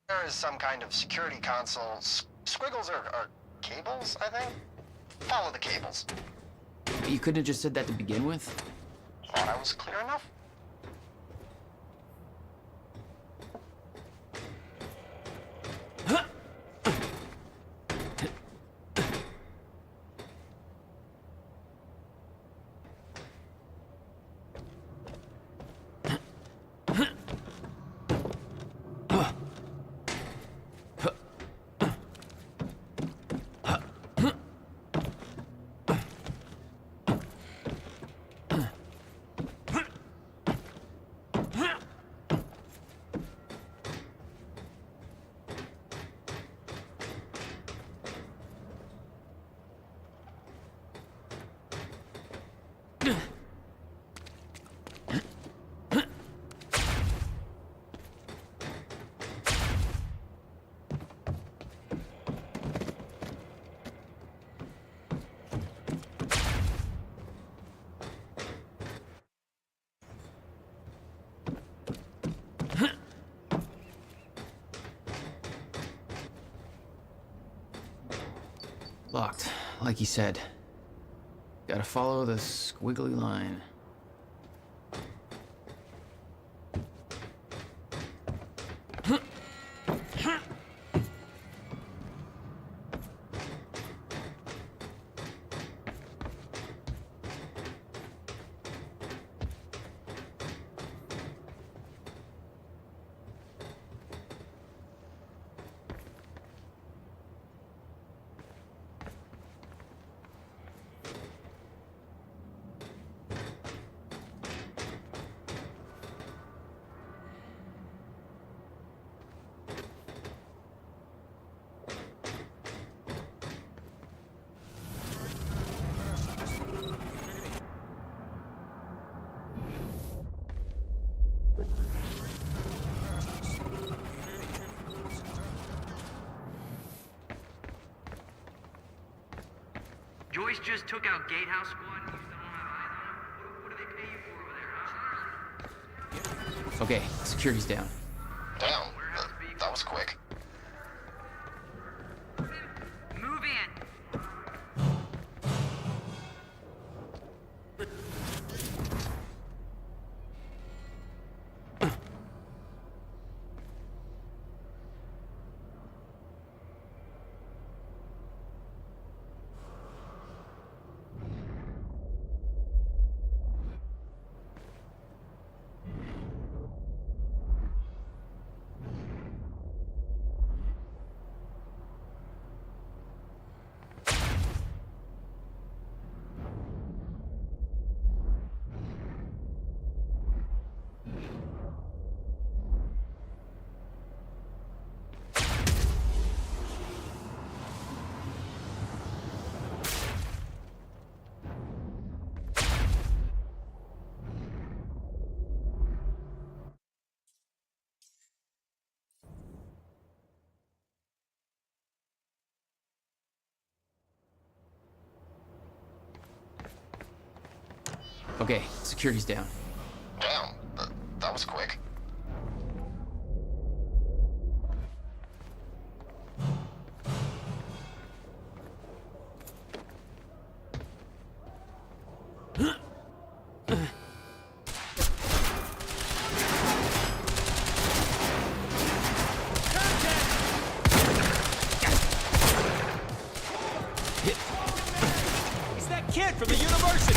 There is some kind of security console. Squiggles are cables, I think? Follow the cables. You couldn't have just said that to begin with? Thought I was clear enough? Locked, like he said. Gotta follow the squiggly line. Joyce just took out Gatehouse Squad and you still don't have eyes on him? What do they pay you for over there, huh? Okay, security's down. Damn, that was quick. Move in. Okay, security's down. Damn, that was quick. It's that kid from the university!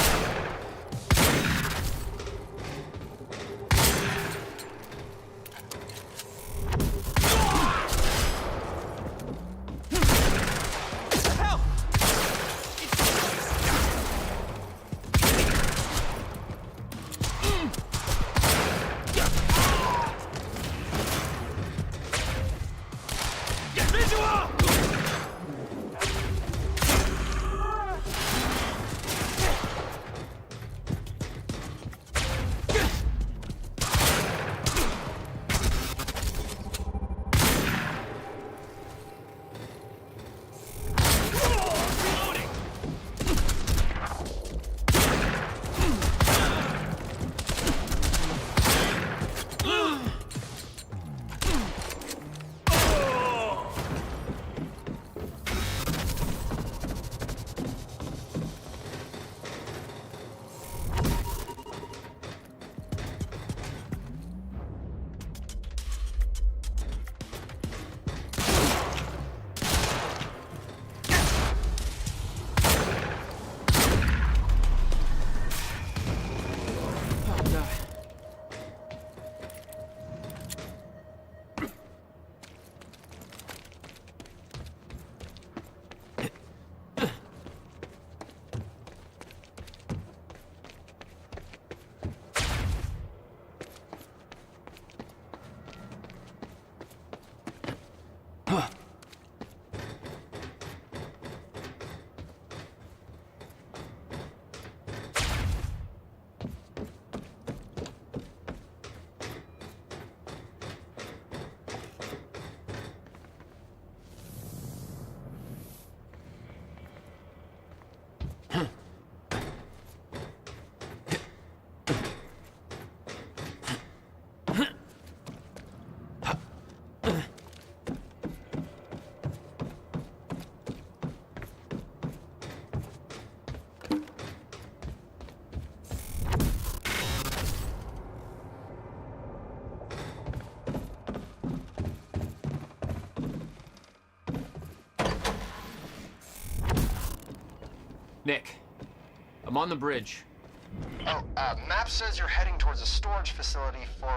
Nick, I'm on the bridge. Oh, map says you're heading towards a storage facility for,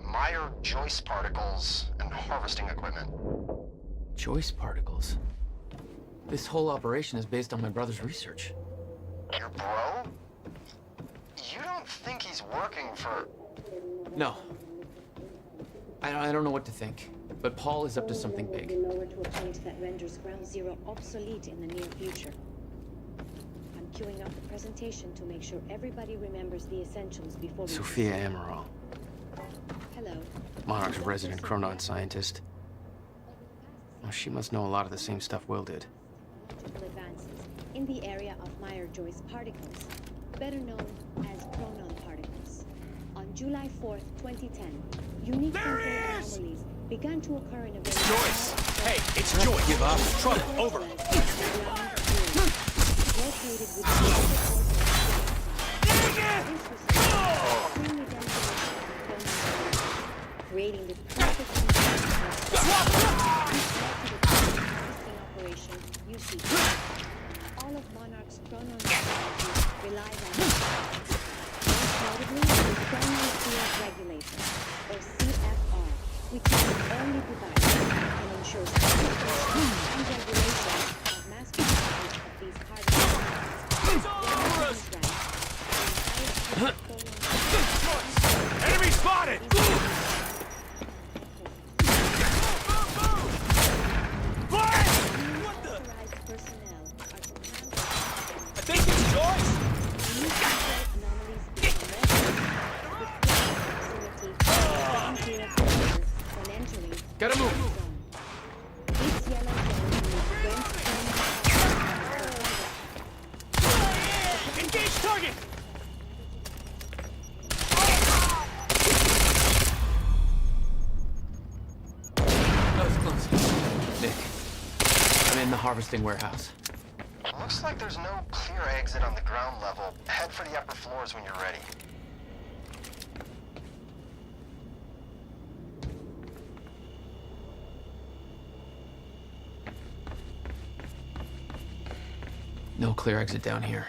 Meyer Joyce particles and harvesting equipment. Joyce particles? This whole operation is based on my brother's research. Your bro? You don't think he's working for... No. I don't know what to think, but Paul is up to something big. Lower to a point that renders Ground Zero obsolete in the near future. I'm queuing up the presentation to make sure everybody remembers the essentials before we... Sophia Amaral, Hello. Monarch's resident Chronon scientist. Well, she must know a lot of the same stuff Will did. Technological advances in the area of Meyer-Joyce particles, better known as Chronon particles. On July 4th, 2010, unique temporal anomalies began to occur in a very... Joyce! Hey, it's Joyce! Give up. Trouble, over. Located within creating the perfect operation you see. All of Monarch's Chronon technology relies on most notably the Chronon Field Regulator, or CFR, which is the only device that can ensure certification and regulation of mass production of these particles. Enemy spotted! I think it's Joyce! Gotta move! Engage target! That was close. Nick, I'm in the harvesting warehouse. Looks like there's no clear exit on the ground level. Head for the upper floors when you're ready. No clear exit down here.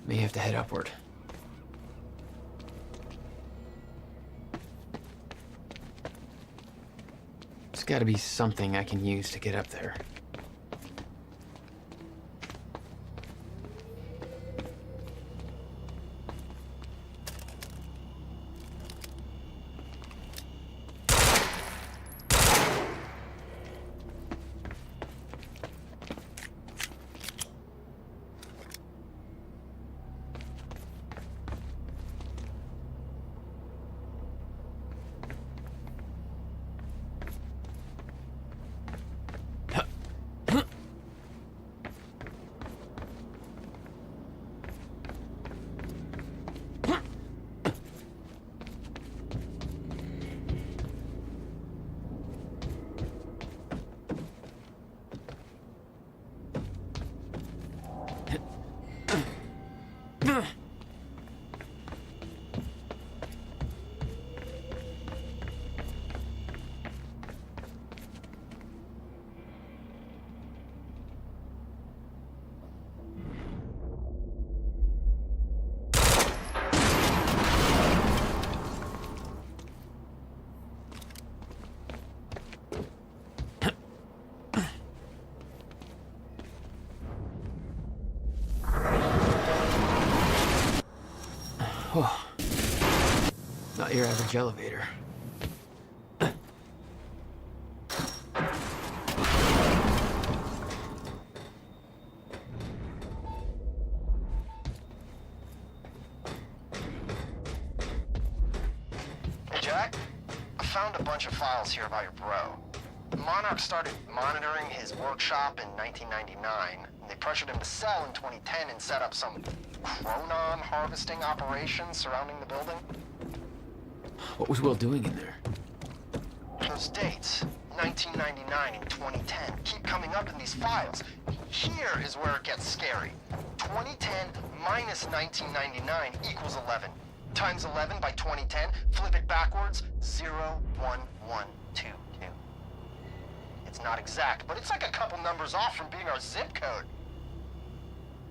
May have to head upward. There's gotta be something I can use to get up there. Oh, not your average elevator. Hey, Jack? I found a bunch of files here about your bro. Monarch started monitoring his workshop in 1999. And they pressured him to sell in 2010 and set up some Chronon harvesting operation surrounding the building. What was Will doing in there? Those dates, 1999 and 2010, keep coming up in these files. Here is where it gets scary. 2010 minus 1999 equals 11. Times 11 by 2010, flip it backwards, 01122. It's not exact, but it's like a couple numbers off from being our zip code.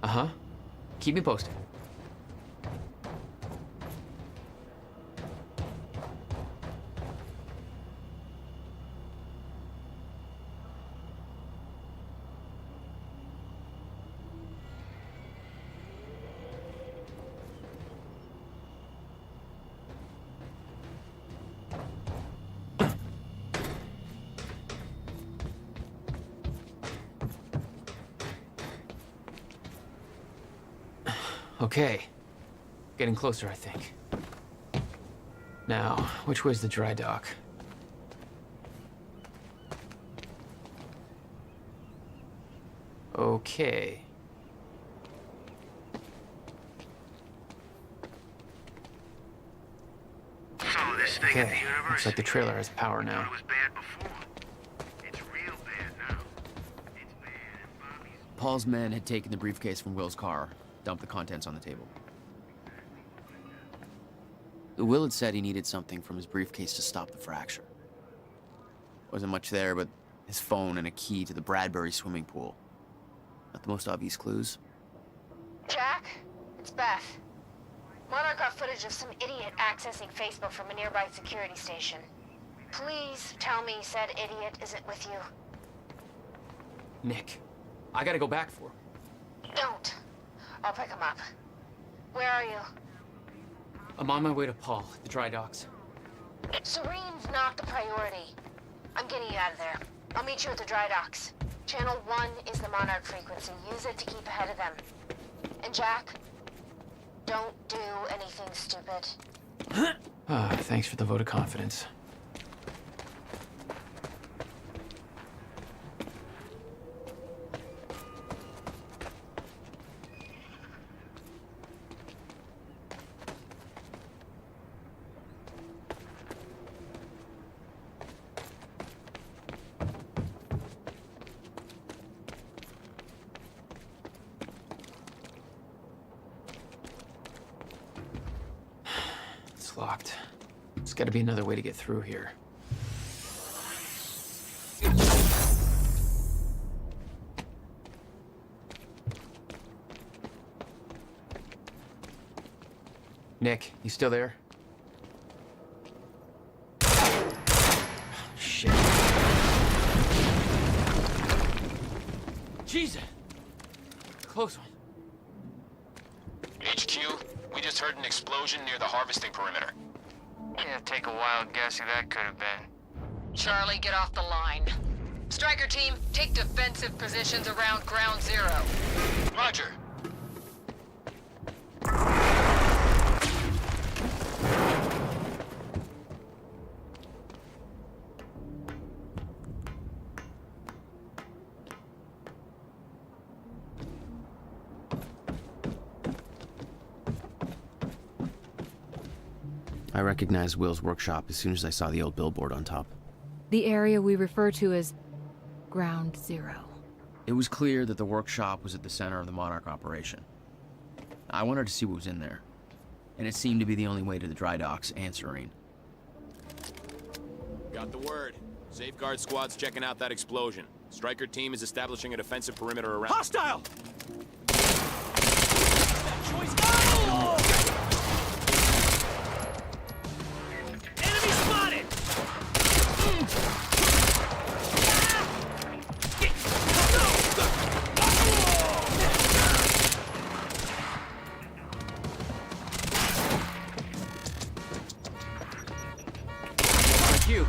Uh-huh. Keep me posted. Okay. Getting closer, I think. Now, which way's the dry dock? Okay. So this thing in Okay. the universe. Looks like the trailer has power I thought now. it was bad before. It's real bad now. It's bad in Bobby's. Paul's men had taken the briefcase from Will's car, dumped the contents on the table. Will had said he needed something from his briefcase to stop the fracture. Wasn't much there, but his phone and a key to the Bradbury swimming pool. Not the most obvious clues. Jack, it's Beth. Monarch got footage of some idiot accessing Facebook from a nearby security station. Please tell me said idiot isn't with you. Nick, I gotta go back for him. Don't. I'll pick him up. Where are you? I'm on my way to Paul at the dry docks. Serene's not the priority. I'm getting you out of there. I'll meet you at the dry docks. Channel 1 is the Monarch frequency. Use it to keep ahead of them. And Jack, don't do anything stupid. Thanks for the vote of confidence. It's locked. There's gotta be another way to get through here. Nick, you still there? Shit. Jesus! Close one. HQ, we just heard an explosion near the harvesting perimeter. Yeah, take a wild guess who that could have been. Charlie, get off the line. Striker team, take defensive positions around ground zero. Roger. I recognized Will's workshop as soon as I saw the old billboard on top. The area we refer to as Ground Zero. It was clear that the workshop was at the center of the Monarch operation. I wanted to see what was in there, and it seemed to be the only way to the dry docks and Serene. Got the word. Safeguard squad's checking out that explosion. Striker team is establishing a defensive perimeter around. Hostile! Enemy spotted! Thank you.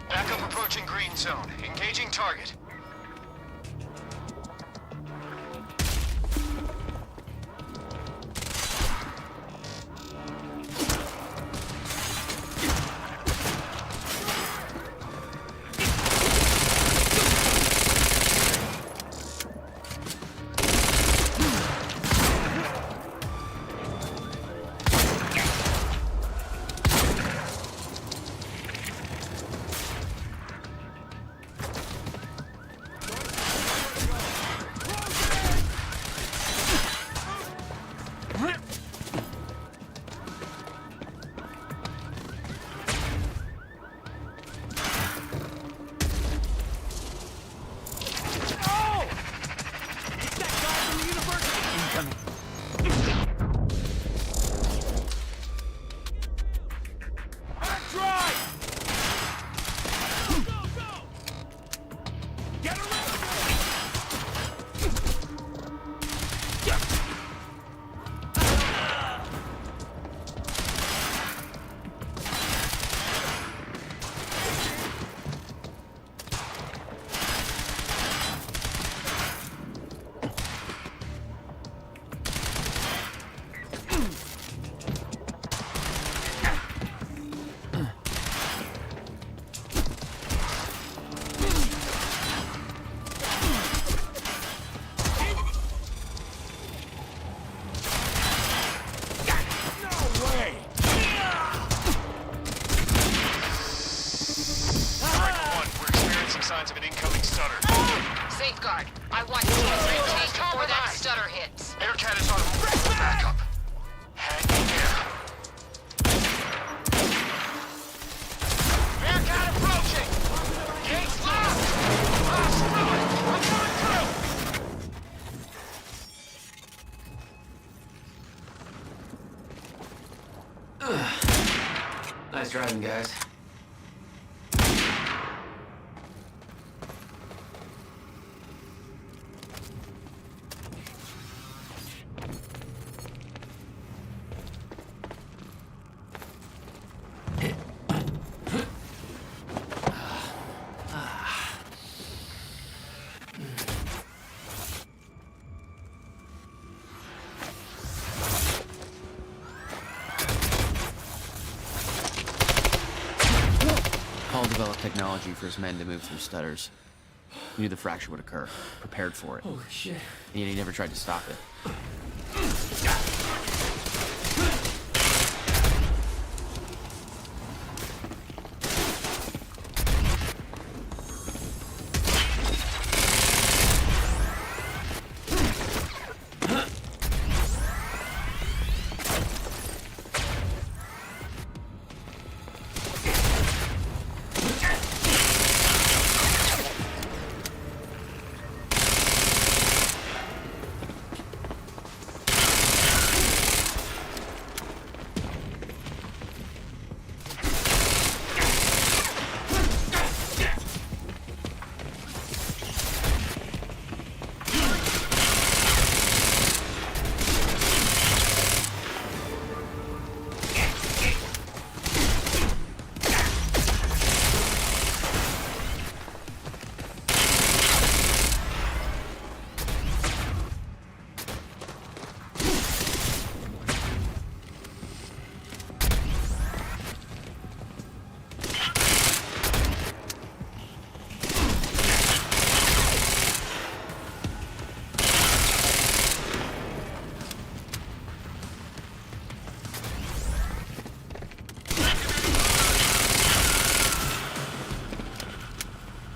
Backup approaching green zone. Engaging target. Nice driving, guys. Paul developed technology for his men to move through stutters. He knew the fracture would occur, prepared for it. Holy shit. And yet he never tried to stop it.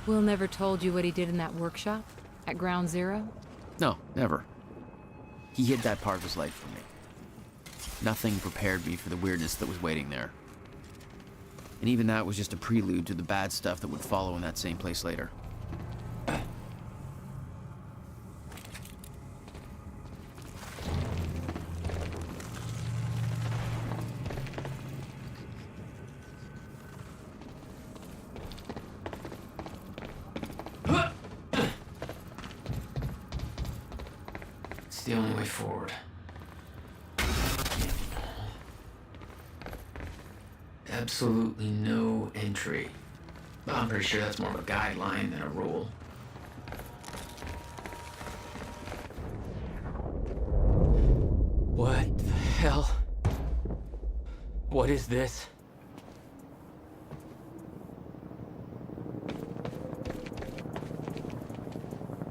Will never told you what he did in that workshop? At Ground Zero? No, never. He hid that part of his life from me. Nothing prepared me for the weirdness that was waiting there. And even that was just a prelude to the bad stuff that would follow in that same place later. It's the only way forward. Absolutely no entry. But I'm pretty sure that's more of a guideline than a rule. What the hell? What is this?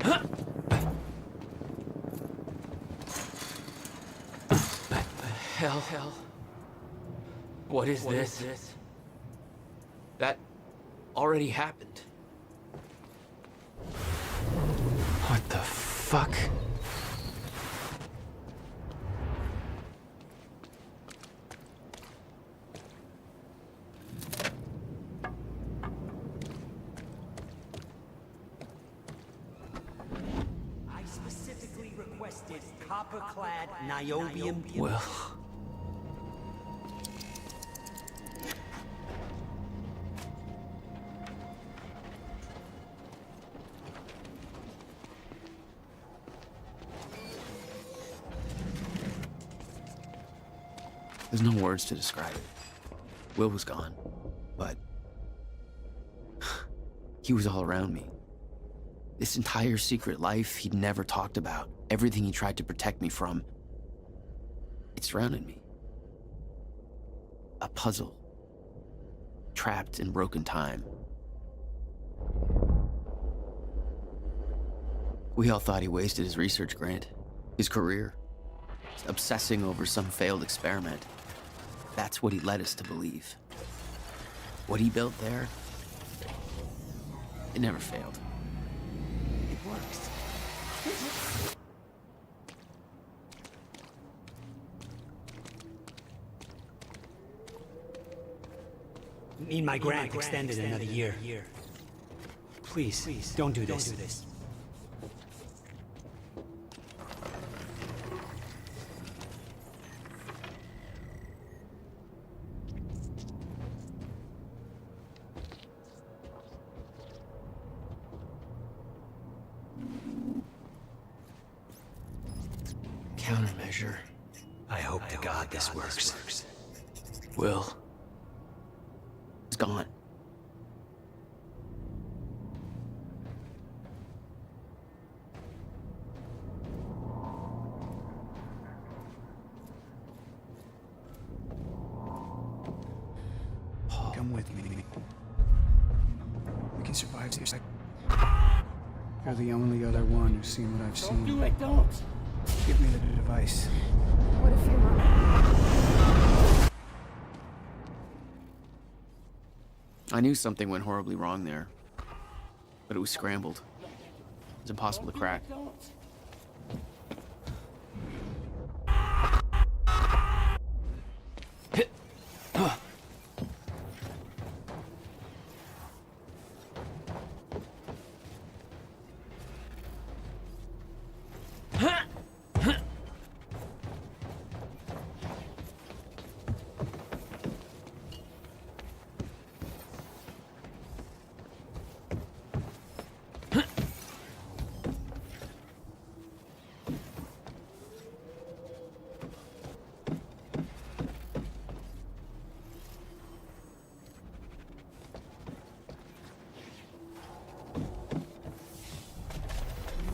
Huh? What the hell? What is this? That already happened. What the fuck? I specifically requested copper-clad niobium. Well... There's no words to describe it. Will was gone, but he was all around me. This entire secret life he'd never talked about, everything he tried to protect me from, it surrounded me. A puzzle, trapped in broken time. We all thought he wasted his research grant, his career, obsessing over some failed experiment. That's what he led us to believe. What he built there, it never failed. It works. Need my grant extended another year. Please, don't do this. measure. I hope to God this works. Will. It's gone. Come with me. We can survive this. You're the only other one who's seen what I've seen. Do it, don't! Give me the device. What if you're not? I knew something went horribly wrong there, but it was scrambled. It was impossible to crack.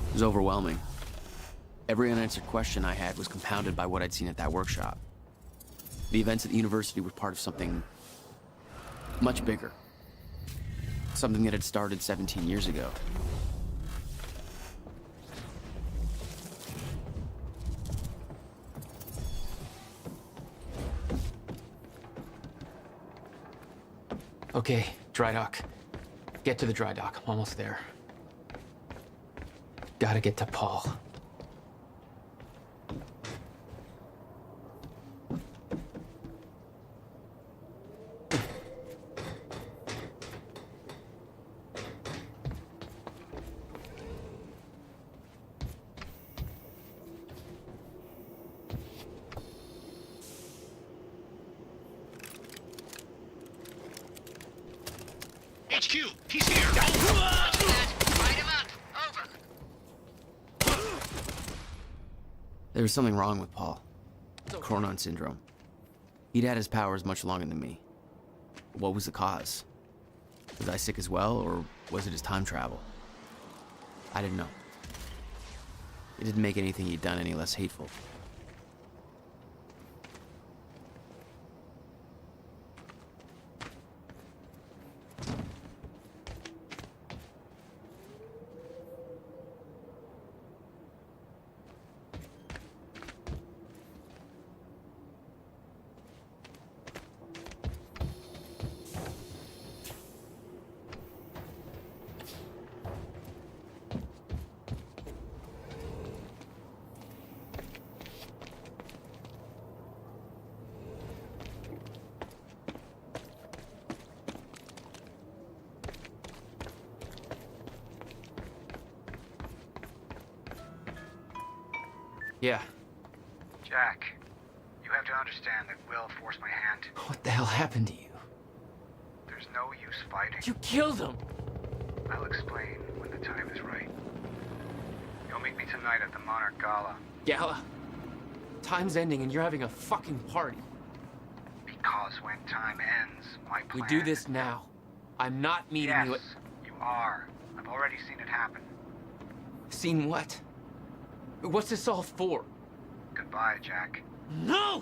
It was overwhelming. Every unanswered question I had was compounded by what I'd seen at that workshop. The events at the university were part of something much bigger. Something that had started 17 years ago. Okay, dry dock. Get to the dry dock. I'm almost there. Gotta get to Paul. HQ, he's here! Light him up. Over. There was something wrong with Paul. Cronon syndrome. He'd had his powers much longer than me. What was the cause? Was I sick as well, or was it his time travel? I didn't know. It didn't make anything he'd done any less hateful. Yeah. Jack, you have to understand that Will forced my hand. What the hell happened to you? There's no use fighting. You killed him! I'll explain when the time is right. You'll meet me tonight at the Monarch Gala. Gala? Time's ending and you're having a fucking party. Because when time ends, my plan... We do this now. I'm not meeting Yes, you at... you are. I've already seen it happen. Seen what? What's this all for? Goodbye, Jack. No!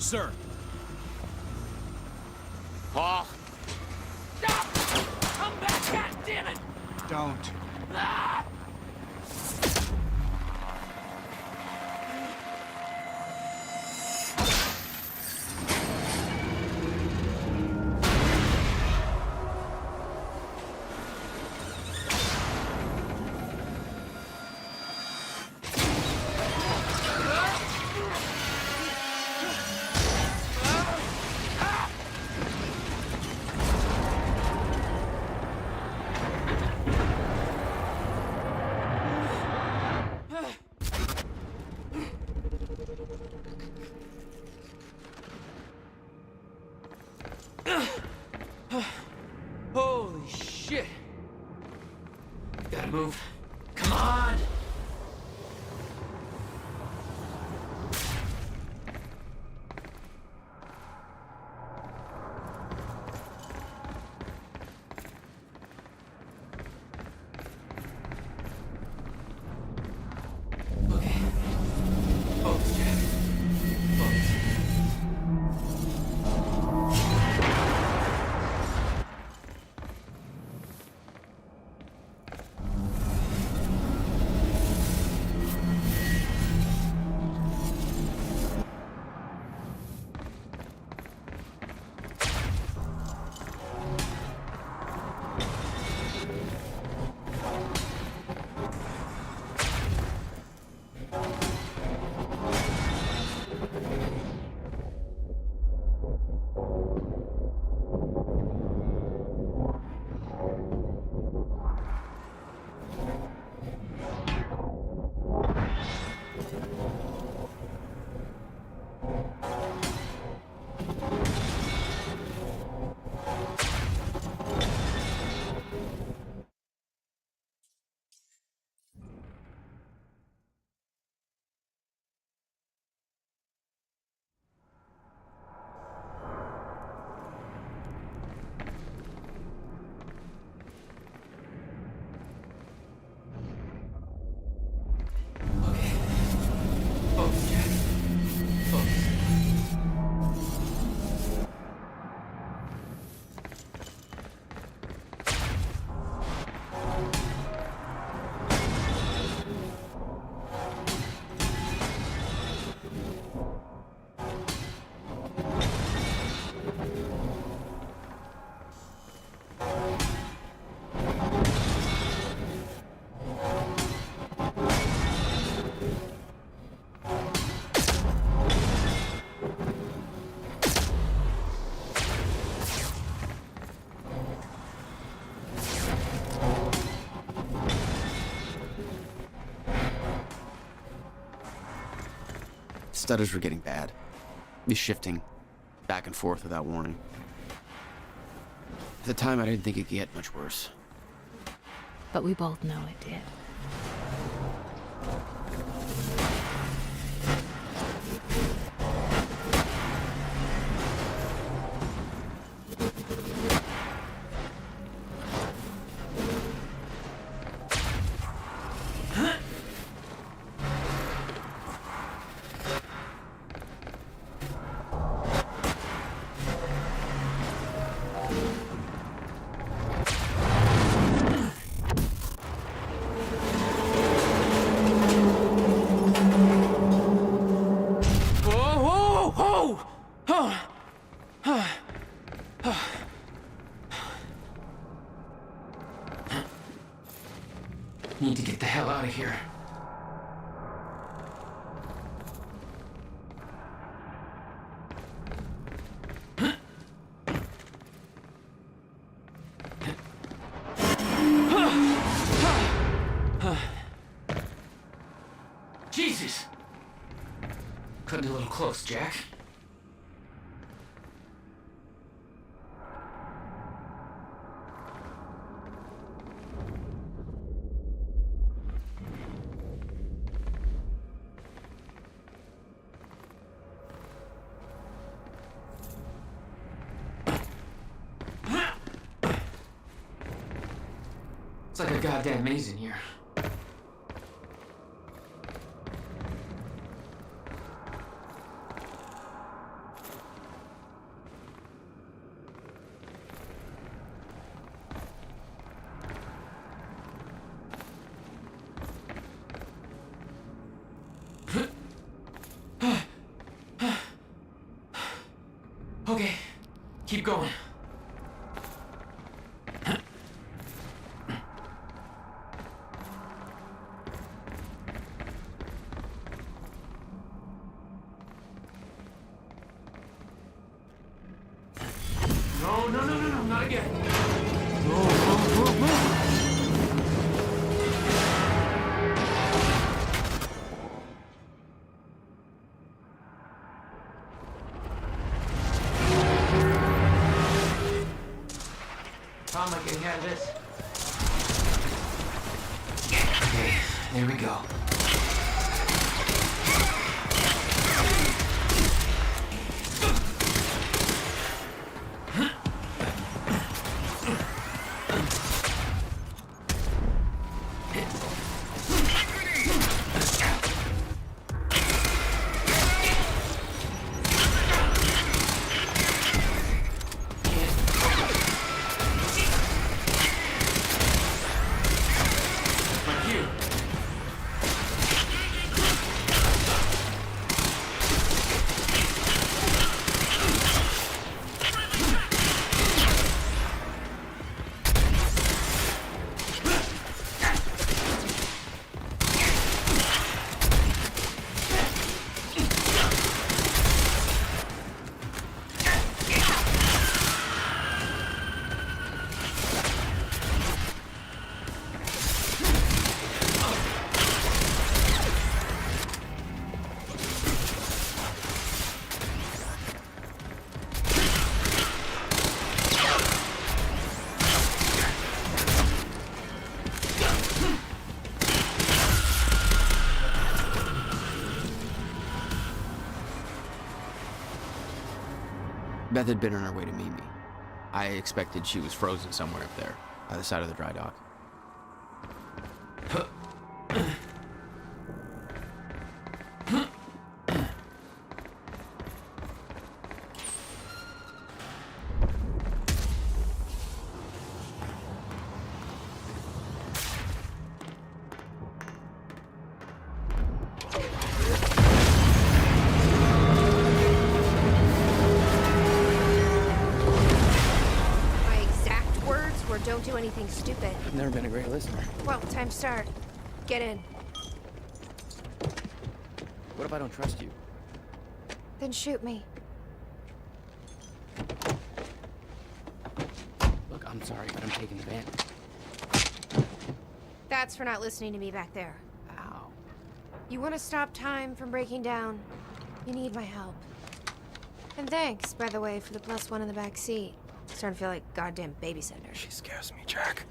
Sir. Paul. Stop! Come back, goddammit! Don't. Ah! Holy shit. Gotta move. Come on! Okay. Focus, Jack. Focus. Stutters were getting bad. He's shifting back and forth without warning. At the time, I didn't think it could get much worse. But we both know it did. Need to get the hell out of here. Jesus! Cutting a little close, Jack. It's like a goddamn maze in here. Keep going. No, not again. Move. How am I getting out of this? Okay, there we go. Beth had been on her way to meet me. I expected she was frozen somewhere up there, by the side of the dry dock. Don't do anything stupid. I've never been a great listener. Well, time to start. Get in. What if I don't trust you? Then shoot me. Look, I'm sorry, but I'm taking the van. That's for not listening to me back there. Ow. You want to stop time from breaking down? You need my help. And thanks, by the way, for the +1 in the back seat. Starting to feel like goddamn babysitter. She scares me, Jack.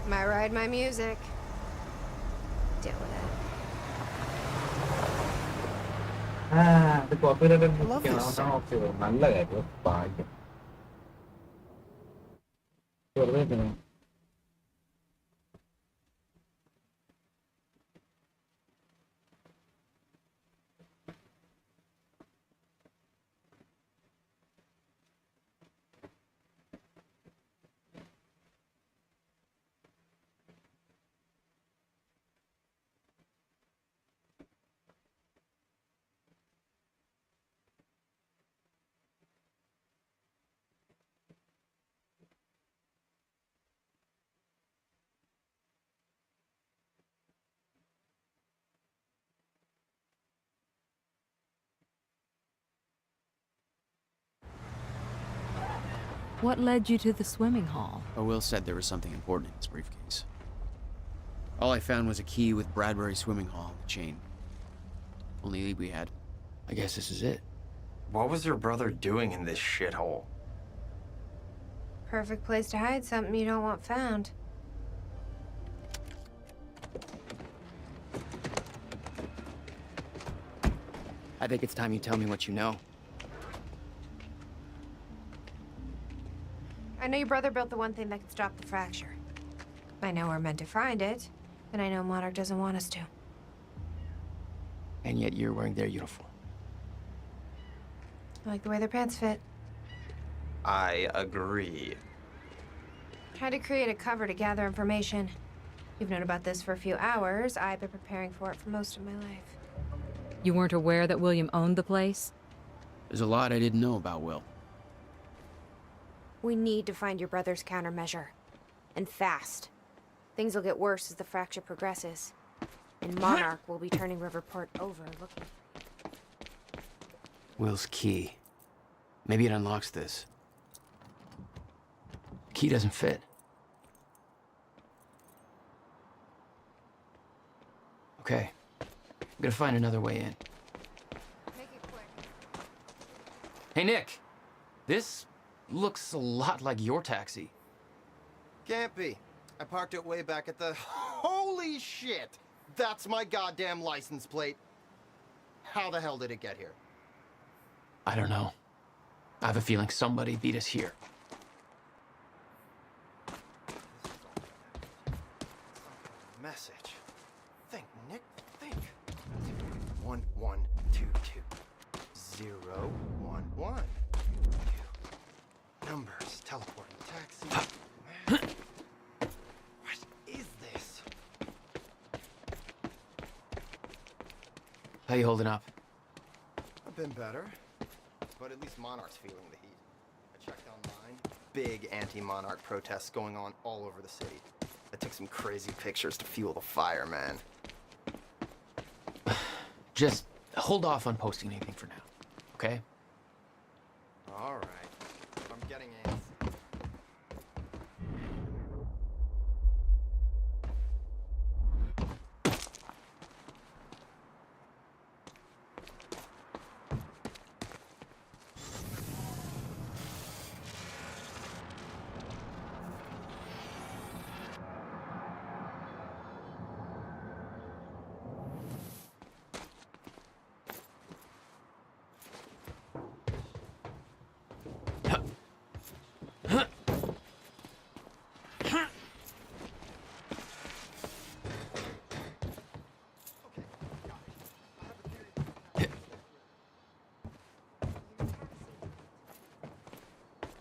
My ride, my music. Deal with it. ഇത് കോപ്പിയിലൊക്കെ നല്ല കാര്യം ഭാഗ്യം വെറുതെ What led you to the swimming hall? Will said there was something important in his briefcase. All I found was a key with Bradbury Swimming Hall on the chain. Only lead we had. I guess this is it. What was your brother doing in this shithole? Perfect place to hide something you don't want found. I think it's time you tell me what you know. I know your brother built the one thing that could stop the fracture. I know we're meant to find it, and I know Monarch doesn't want us to. And yet you're wearing their uniform. I like the way their pants fit. I agree. Tried to create a cover to gather information. You've known about this for a few hours. I've been preparing for it for most of my life. You weren't aware that William owned the place? There's a lot I didn't know about Will. We need to find your brother's countermeasure. And fast. Things will get worse as the fracture progresses. And Monarch will be turning Riverport over, looking. Will's key. Maybe it unlocks this. Key doesn't fit. Okay. I'm gonna find another way in. Make it quick. Hey, Nick. This looks a lot like your taxi. Can't be. I parked it way back at the... Holy shit! That's my goddamn license plate. How the hell did it get here? I don't know. I have a feeling somebody beat us here. Message. Think, Nick, think. 1 1 2 2 0 1 1 2. Numbers. Teleporting taxi. Man. What is this? How you holding up? I've been better, but at least Monarch's feeling the heat. I checked online. Big anti-Monarch protests going on all over the city. I took some crazy pictures to fuel the fire, man. Just hold off on posting anything for now, okay? All right. I'm getting in.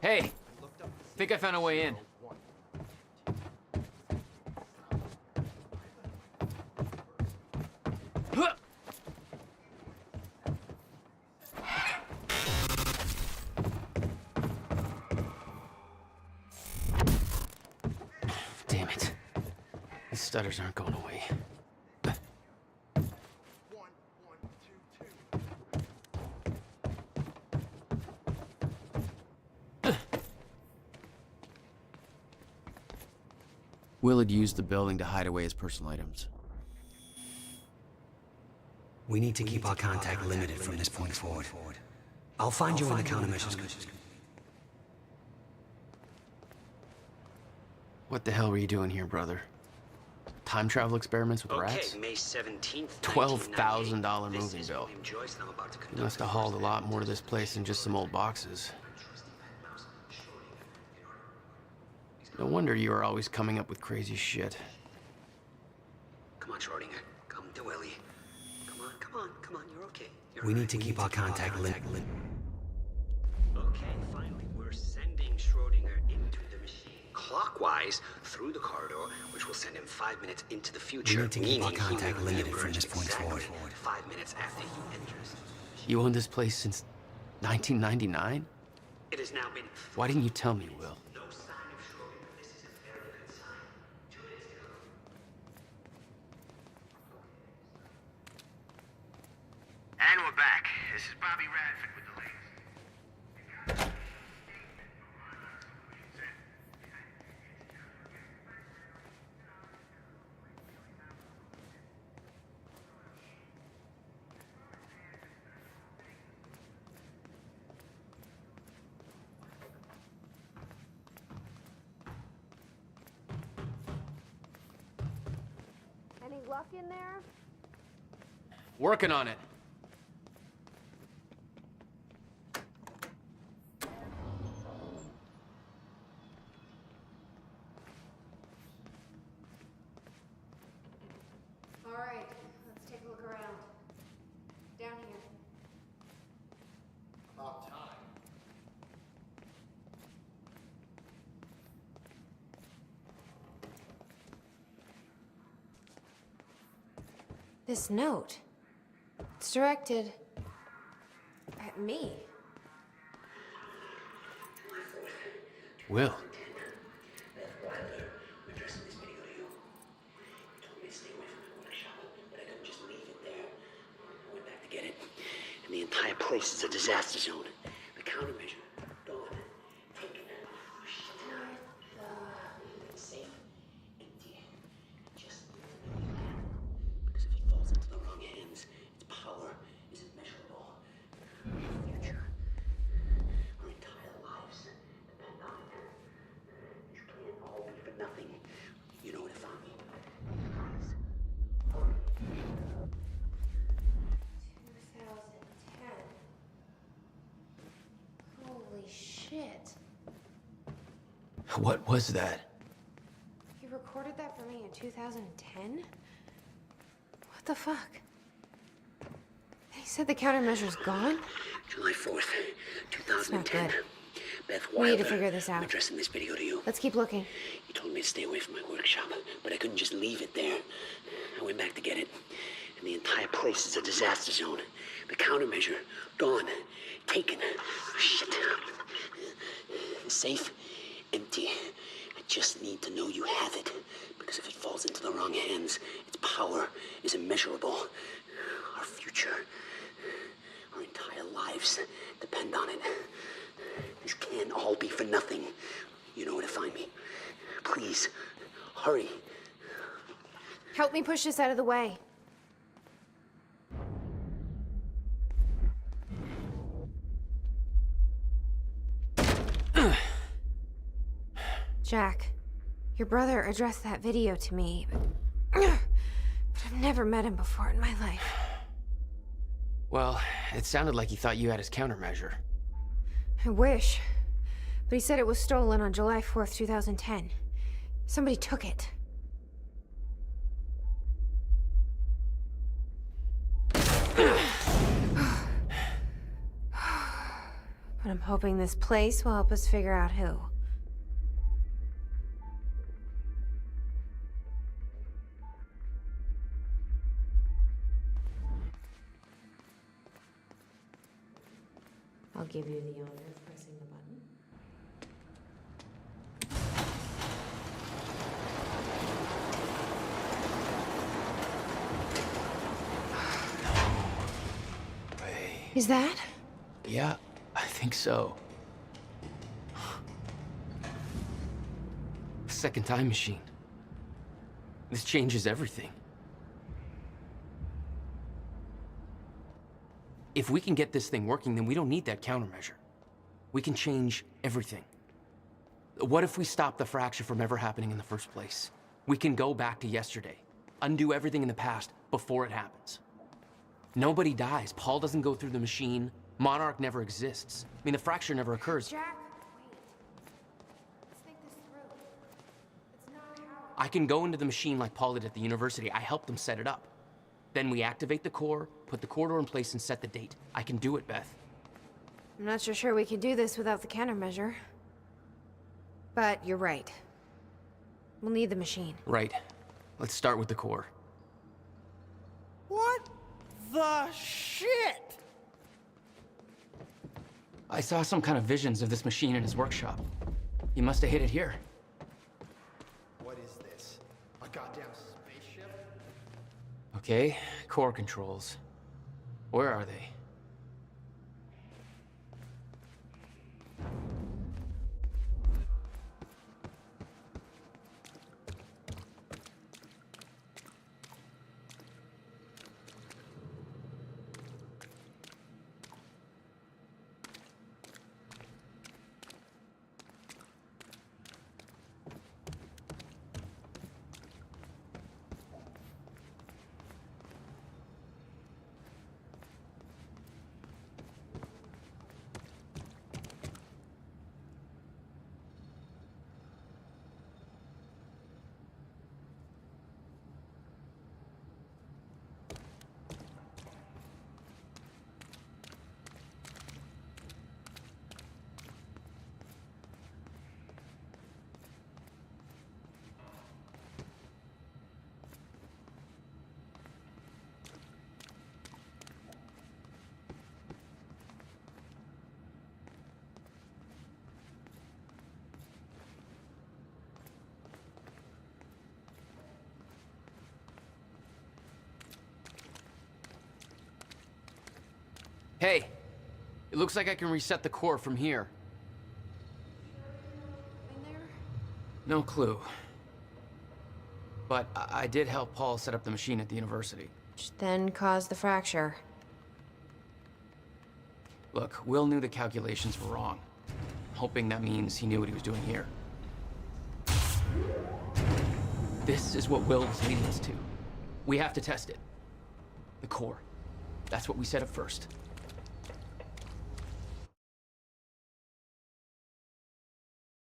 Hey, think I found a way in. Damn it. These stutters aren't going away. Will had used the building to hide away his personal items. We need to keep our contact limited from this point forward. I'll find you in the countermeasures. What the hell were you doing here, brother? Time travel experiments with rats? May 17th, $12,000 moving bill. You must have hauled a lot more to this place than just some old boxes. No wonder you are always coming up with crazy shit. Come on, Schrodinger. Come to Willie. Come on, you're okay. We need to keep our contact limited. Okay, finally, we're sending Schrodinger into the machine. Clockwise through the corridor, which will send him 5 minutes into the future. We need to keep our contact limited from this point forward. 5 minutes after he enters. You owned this place since 1999? It has now been... Why didn't you tell me, Will? No sign of Schrodinger. This is a very good sign. 2 minutes ago. And we're back. This is Bobby Radford with the latest. Any luck in there? Working on it. All right, let's take a look around. Down here. About time. This note. It's directed at me. Will. And the entire place is a disaster zone. The countermeasure, gone. Taken. Safe. Empty. Just because if it falls into the wrong hands, its power is immeasurable. Our future, our entire lives depend on it. You can't all be for nothing. You know what I found me. Please. Hurry. 2010. Holy shit. What was that? You recorded that for me in 2010? What the fuck? He said the countermeasure's gone? July 4th, That's not 2010. good. Beth We Wilder. need to figure this I'm out. addressing this video to you. Let's keep looking. You told me to stay away from my workshop, but I couldn't just leave it there. I went back to get it, and the entire place is a disaster zone. The countermeasure, gone. Taken. Shit. The safe, empty. I just need to know you have it, because if it falls into the wrong hands, its power is immeasurable. Our future, our entire lives depend on it. This can't all be for nothing. You know where to find me. Please, hurry. Help me push this out of the way. Jack, your brother addressed that video to me, but I've never met him before in my life. Well, it sounded like he thought you had his countermeasure. I wish. But he said it was stolen on July 4th, 2010. Somebody took it. But I'm hoping this place will help us figure out who. I'll give you the honor of pressing the button. Is that? Yeah, I think so. Second time machine. This changes everything. If we can get this thing working, then we don't need that countermeasure. We can change everything. What if we stop the fracture from ever happening in the first place? We can go back to yesterday, undo everything in the past before it happens. Nobody dies. Paul doesn't go through the machine. Monarch never exists. I mean, the fracture never occurs. Jack, wait. Let's think this through. It's not how... I can go into the machine like Paul did at the university. I helped them set it up. Then we activate the core, put the corridor in place, and set the date. I can do it, Beth. I'm not so sure we can do this without the countermeasure. But you're right. We'll need the machine. Right. Let's start with the core. What the shit? I saw some kind of visions of this machine in his workshop. He must have hid it here. What is this? A goddamn spaceship? Okay, core controls. Where are they? Hey, it looks like I can reset the core from here. No clue. But I did help Paul set up the machine at the university. Which then caused the fracture. Look, Will knew the calculations were wrong. Hoping that means he knew what he was doing here. This is what Will was leading us to. We have to test it. The core. That's what we set up first.